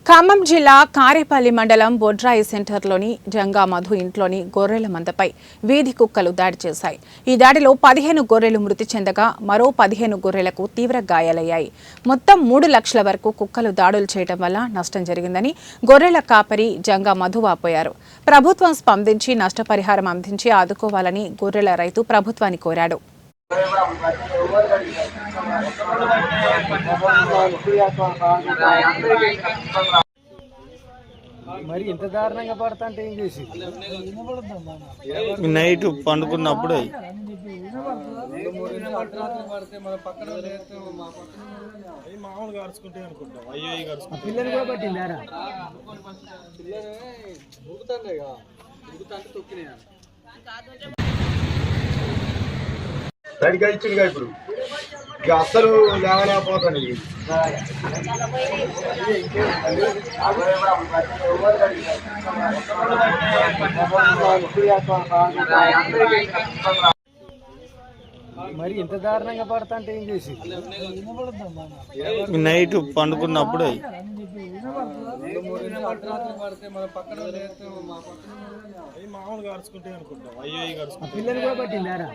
ఖమ్మం జిల్లా కారేపల్లి మండలం బొడ్రాయి సెంటర్లోని జంగా మధు ఇంట్లోని గొర్రెల మందపై వీధి కుక్కలు దాడి చేశాయి. ఈ దాడిలో 15 గొర్రెలు మృతి చెందగా మరో 15 గొర్రెలకు తీవ్ర గాయాలయ్యాయి. మొత్తం 3 లక్షల వరకు కుక్కలు దాడులు చేయడం వల్ల నష్టం జరిగిందని గొర్రెల కాపరి జంగా మధు వాపోయారు. ప్రభుత్వం స్పందించి నష్టపరిహారం అందించి ఆదుకోవాలని గొర్రెల రైతు ప్రభుత్వాన్ని కోరాడు. మరి ఇంత దారుణంగా పడతాంటే ఏం చేసి నైట్ పండుకున్నప్పుడు పిల్లలు కూడా పట్టిందారా రెడీగా ఇచ్చిందిగా ఇప్పుడు ఇక అస్సలు లేవలేకపోతాను. మరి ఇంత దారుణంగా పడతాంటే ఏం చేసి నైట్ పండుకున్నప్పుడు పిల్లలు కూడా పట్టిందారా